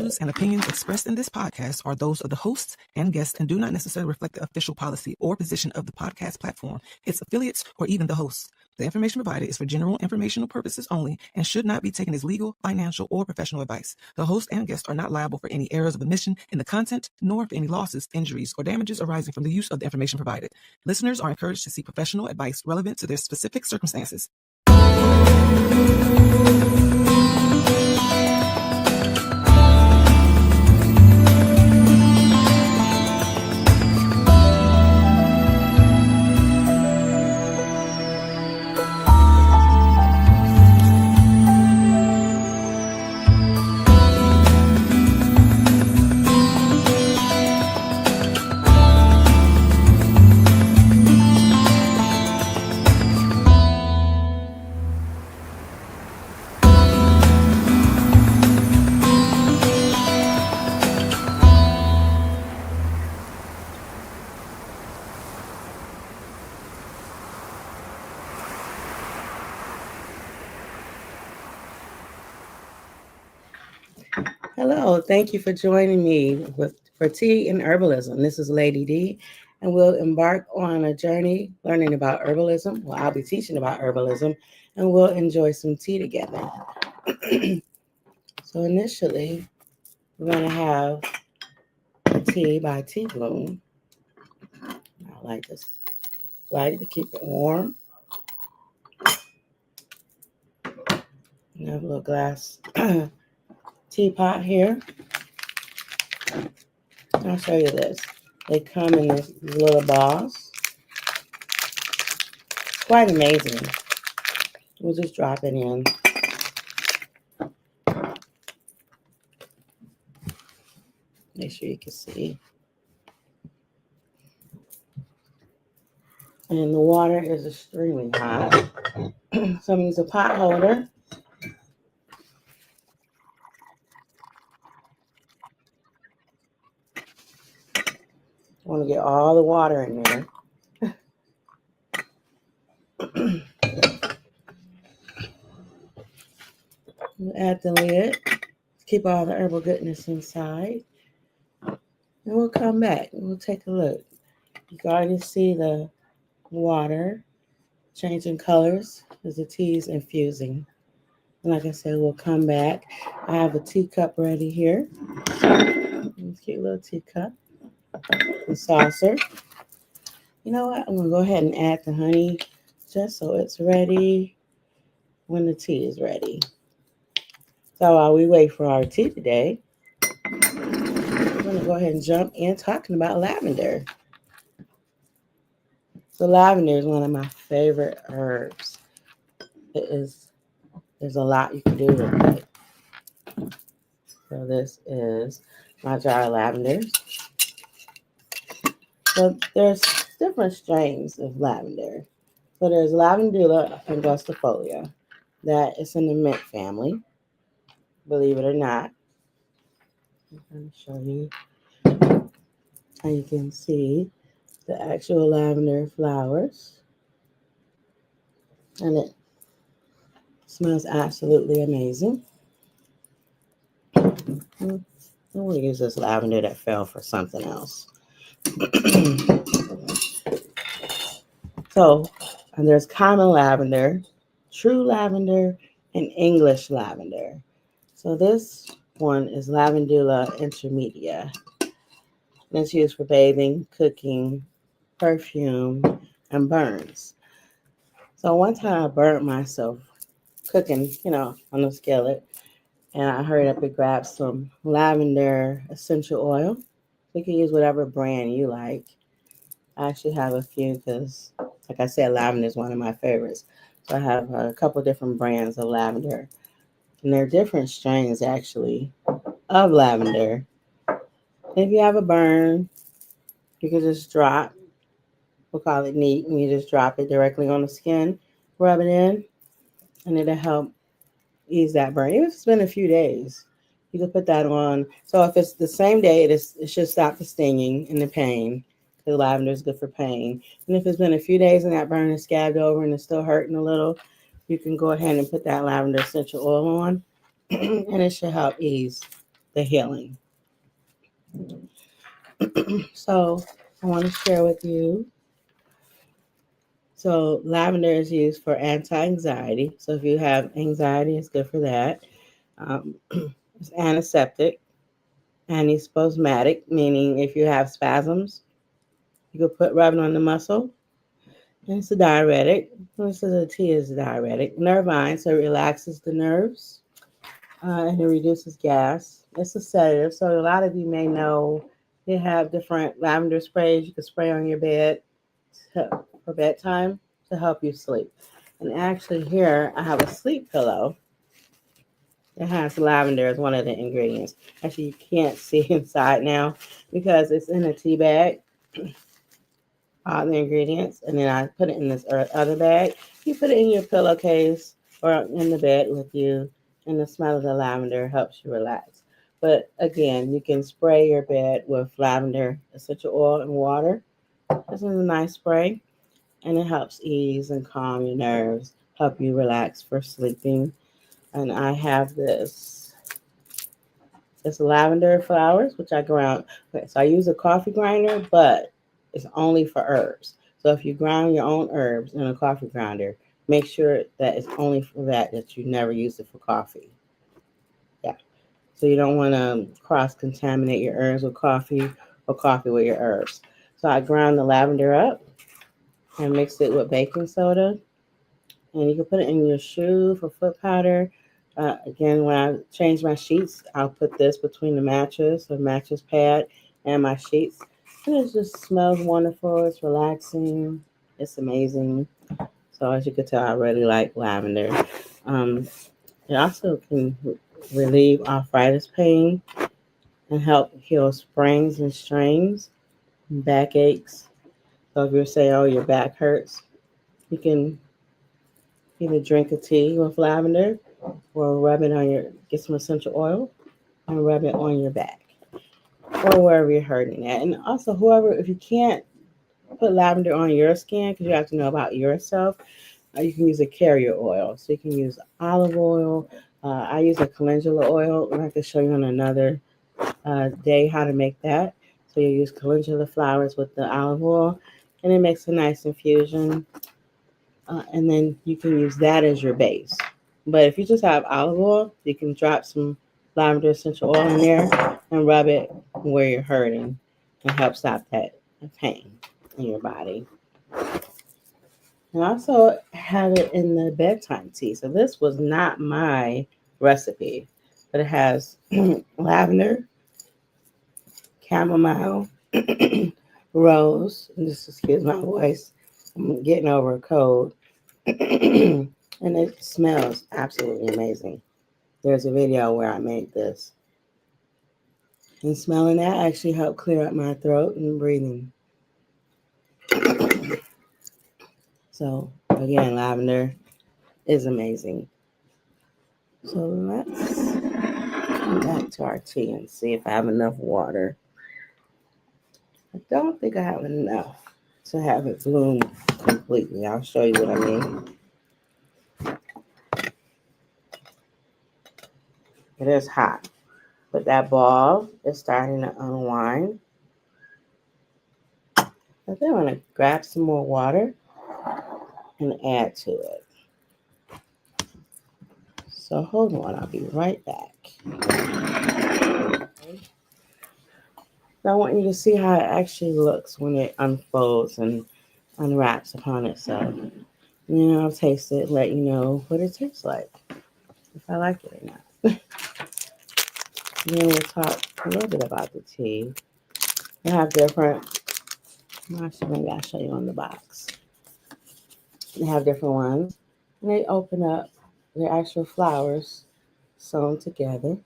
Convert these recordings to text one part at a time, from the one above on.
views and opinions expressed in this podcast are those of the hosts and guests and do not necessarily reflect the official policy or position of the podcast platform, its affiliates, or even the hosts. The information provided is for general informational purposes only and should not be taken as legal, financial, or professional advice. The host and guests are not liable for any errors of omission in the content, nor for any losses, injuries, or damages arising from the use of the information provided. Listeners are encouraged to seek professional advice relevant to their specific circumstances. Hello, thank you for joining me for Tea and Herbalism. This is Lady Dee, and we'll embark on a journey learning about herbalism. Well, I'll be teaching about herbalism, and we'll enjoy some tea together. So initially, we're going to have a tea by Tea Bloom. I like this light to keep it warm. I have a little glass teapot here. I'll show you this. They come in these little balls. Quite amazing. We'll just drop it in. Make sure you can see. And the water is extremely hot. So I'm using a pot holder. I want to get all the water in there. Add the lid. Keep all the herbal goodness inside. And we'll come back and we'll take a look. You can already see the water changing colors as the tea is infusing. And like I said, we'll come back. I have a teacup ready here. Cute little teacup. The saucer. You know what? I'm going to go ahead and add the honey just so it's ready when the tea is ready. So while we wait for our tea today, I'm going to go ahead and jump in talking about lavender. So lavender is one of my favorite herbs. There's a lot you can do with it. So this is my jar of lavender. So there's different strains of lavender. So there's lavandula angustifolia. That is in the mint family. Believe it or not. I'm going to show you how you can see the actual lavender flowers. And it smells absolutely amazing. I'm going to use this lavender that fell for something else. So, and there's common lavender, true lavender, and English lavender. So this one is Lavandula intermedia. And it's used for bathing, cooking, perfume, and burns. So one time I burnt myself cooking, on the skillet. And I hurried up and grabbed some lavender essential oil. You can use whatever brand you like. I actually have a few because, like I said, lavender is one of my favorites. So I have a couple different brands of lavender. And they're different strains, actually, of lavender. If you have a burn, you can just drop, we'll call it neat, and you just drop it directly on the skin, rub it in, and it'll help ease that burn. Even if it's been a few days, you can put that on. So if it's the same day, it should stop the stinging and the pain. The lavender is good for pain. And if it's been a few days and that burn is scabbed over and it's still hurting a little, you can go ahead and put that lavender essential oil on, and it should help ease the healing. So I want to share with you. So lavender is used for anti-anxiety. So if you have anxiety, it's good for that. It's antiseptic, antispasmodic, meaning if you have spasms, you could rub it on the muscle. And it's a diuretic. This is a tea is a diuretic. Nervine, so it relaxes the nerves and it reduces gas. It's a sedative. So a lot of you may know they have different lavender sprays you can spray on your bed for bedtime to help you sleep. And actually here I have a sleep pillow. It has lavender as one of the ingredients. Actually, you can't see inside now because it's in a tea bag, all the ingredients, and then I put it in this other bag. You put it in your pillowcase or in the bed with you, and the smell of the lavender helps you relax. But again, you can spray your bed with lavender essential oil and water. This is a nice spray, and it helps ease and calm your nerves, help you relax for sleeping. And I have this. It's lavender flowers, which I ground. Okay, so I use a coffee grinder, but it's only for herbs. So if you ground your own herbs in a coffee grinder, make sure that it's only for that you never use it for coffee. Yeah. So you don't want to cross-contaminate your herbs with coffee or coffee with your herbs. So I ground the lavender up and mix it with baking soda. And you can put it in your shoe for foot powder. Again, when I change my sheets, I'll put this between the mattress or mattress pad and my sheets. And it just smells wonderful. It's relaxing. It's amazing. So as you can tell, I really like lavender. It also can relieve arthritis pain and help heal sprains and strains, and backaches. So if you're saying, oh, your back hurts, you can either drink a tea with lavender or rub it on get some essential oil and rub it on your back or wherever you're hurting at. And also, if you can't put lavender on your skin, because you have to know about yourself, you can use a carrier oil. So you can use olive oil. I use a calendula oil, and I can show you on another day how to make that. So you use calendula flowers with the olive oil, and it makes a nice infusion. And then you can use that as your base. But if you just have olive oil, you can drop some lavender essential oil in there and rub it where you're hurting and help stop that pain in your body. And I also have it in the bedtime tea. So this was not my recipe, but it has lavender, chamomile, rose, and just excuse my voice. I'm getting over a cold. And it smells absolutely amazing. There's a video where I made this. And smelling that actually helped clear up my throat and breathing. So again, lavender is amazing. So let's come back to our tea and see if I have enough water. I don't think I have enough to have it bloom completely. I'll show you what I mean. It is hot, but that ball is starting to unwind. I think I'm going to grab some more water and add to it. So hold on, I'll be right back. Now I want you to see how it actually looks when it unfolds and unwraps upon itself. And I'll taste it, let you know what it tastes like, if I like it or not. Then we'll talk a little bit about the tea. They have different, actually maybe I'll show you on the box. They have different ones. And they open up, they're actual flowers sewn together.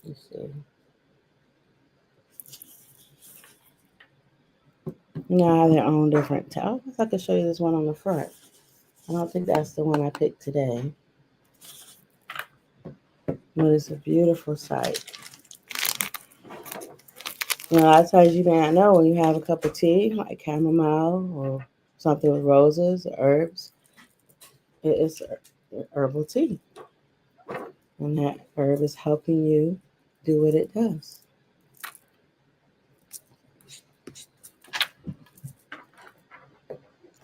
Let's see. Now have their own different towels. I could show you this one on the front. I don't think that's the one I picked today. But it's a beautiful sight. You know, a lot of times you may not know when you have a cup of tea, like chamomile or something with roses or herbs. It's herbal tea. And that herb is helping you do what it does.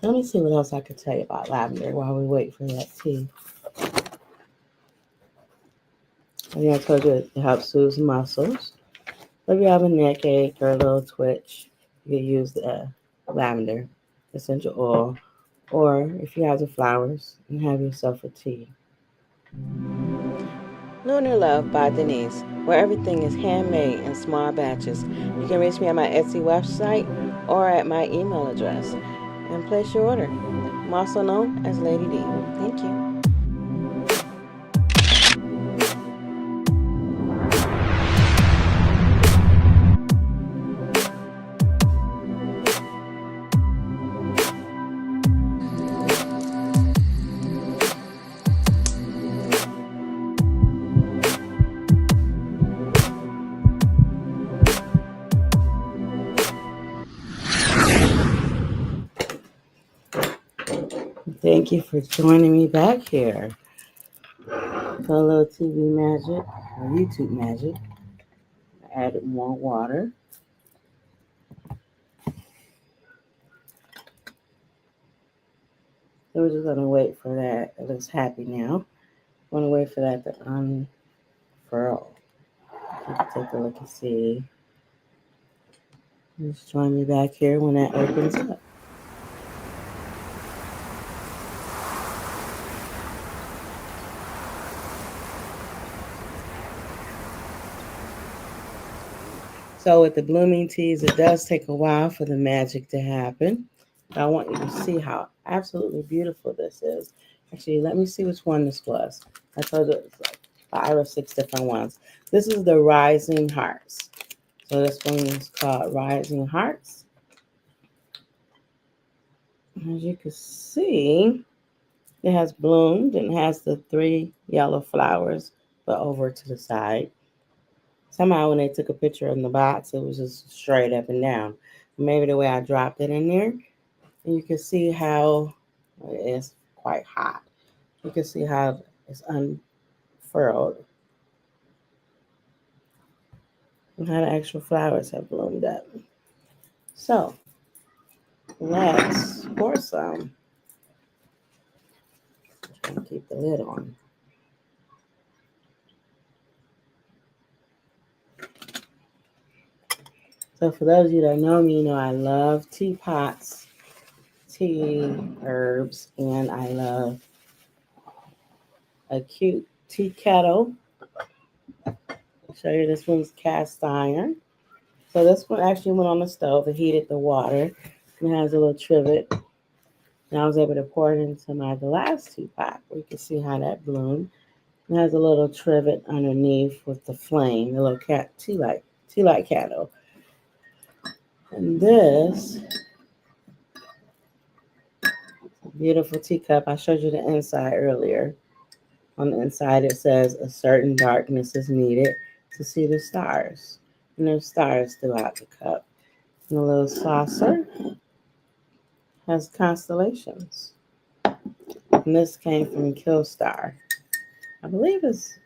Let me see what else I could tell you about lavender while we wait for that tea. I think I told you it helps soothe muscles. If you have a neck ache or a little twitch, you can use the lavender essential oil. Or if you have the flowers, and have yourself a tea. Lunar Love by Denise, where everything is handmade in small batches. You can reach me at my Etsy website or at my email address and place your order. I'm also known as Lady Dee. Thank you. Thank you for joining me back here for a little TV magic or YouTube magic. I added more water. So we're just gonna wait for that. It looks happy now. I'm gonna wait for that to unfurl. You can take a look and see. Just join me back here when that opens up. So with the blooming teas, it does take a while for the magic to happen. I want you to see how absolutely beautiful this is. Actually, let me see which one this was. I told you it was like 5 or 6 different ones. This is the Rising Hearts. So this one is called Rising Hearts. As you can see, it has bloomed and has the 3 yellow flowers, but over to the side. Somehow when they took a picture in the box, it was just straight up and down. Maybe the way I dropped it in there, and you can see how it's quite hot. You can see how it's unfurled and how the actual flowers have bloomed up. So let's pour some and keep the lid on. So for those of you that know me, you know I love teapots, tea herbs, and I love a cute tea kettle. I'll show you this one's cast iron. So this one actually went on the stove and heated the water. And it has a little trivet. And I was able to pour it into my glass teapot. You can see how that bloomed. It has a little trivet underneath with the flame, the little tea light candle. And this beautiful teacup, I showed you the inside earlier. On the inside, it says a certain darkness is needed to see the stars. And there's stars throughout the cup. And the little saucer has constellations. And this came from Killstar. I believe this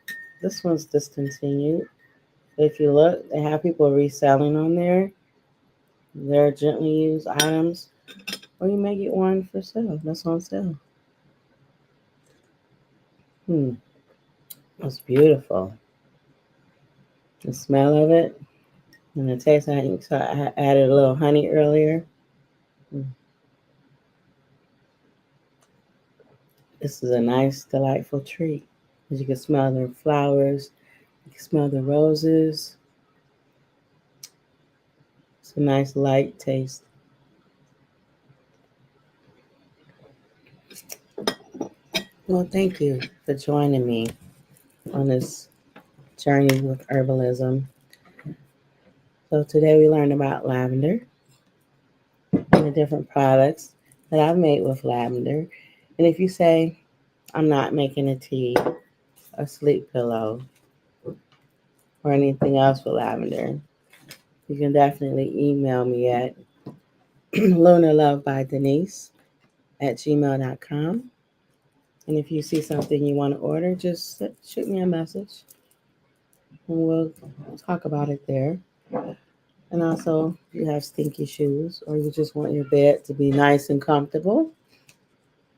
one's discontinued. If you look, they have people reselling on there. They're gently used items. Or you may get one for sale. That's on sale. It's beautiful. The smell of it and the taste. I added a little honey earlier. This is a nice, delightful treat. As you can smell the flowers, you can smell the roses. It's a nice, light taste. Well, thank you for joining me on this journey with herbalism. So today we learned about lavender and the different products that I've made with lavender. And if you say, I'm not making a tea, a sleep pillow, or anything else with lavender, you can definitely email me at lunarlovebydenise@gmail.com. And if you see something you want to order, just shoot me a message and we'll talk about it there. And also, if you have stinky shoes or you just want your bed to be nice and comfortable,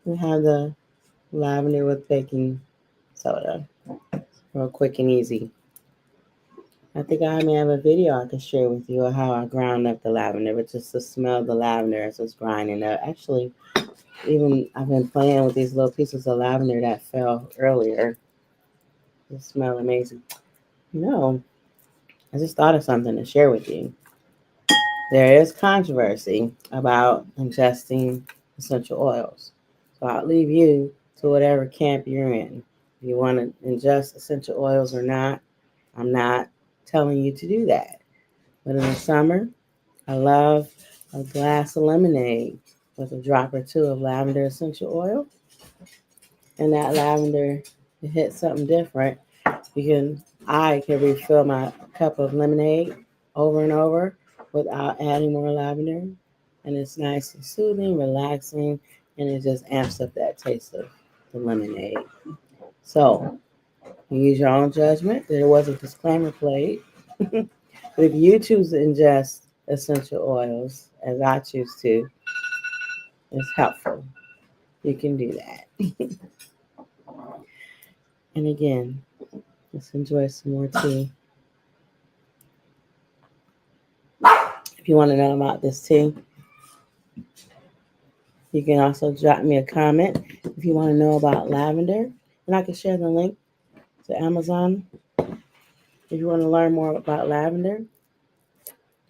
we have the lavender with baking soda, real quick and easy. I think I may have a video I can share with you of how I ground up the lavender, but just to smell the lavender as it's grinding up. Actually, even I've been playing with these little pieces of lavender that fell earlier. They smell amazing. No, I just thought of something to share with you. There is controversy about ingesting essential oils. So I'll leave you to whatever camp you're in. If you want to ingest essential oils or not, I'm not telling you to do that. But in the summer, I love a glass of lemonade with a drop or two of lavender essential oil. And that lavender, it hits something different. I can refill my cup of lemonade over and over without adding more lavender. And it's nice and soothing, relaxing, and it just amps up that taste of the lemonade. So you use your own judgment. There was a disclaimer played. But if you choose to ingest essential oils, as I choose to, it's helpful. You can do that. And again, let's enjoy some more tea. If you want to know about this tea, you can also drop me a comment if you want to know about lavender. And I can share the link to Amazon. If you want to learn more about lavender,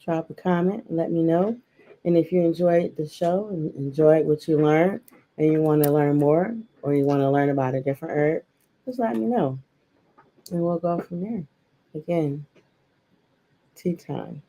drop a comment and let me know. And if you enjoyed the show and enjoyed what you learned and you want to learn more or you want to learn about a different herb, just let me know. And we'll go from there. Again, tea time.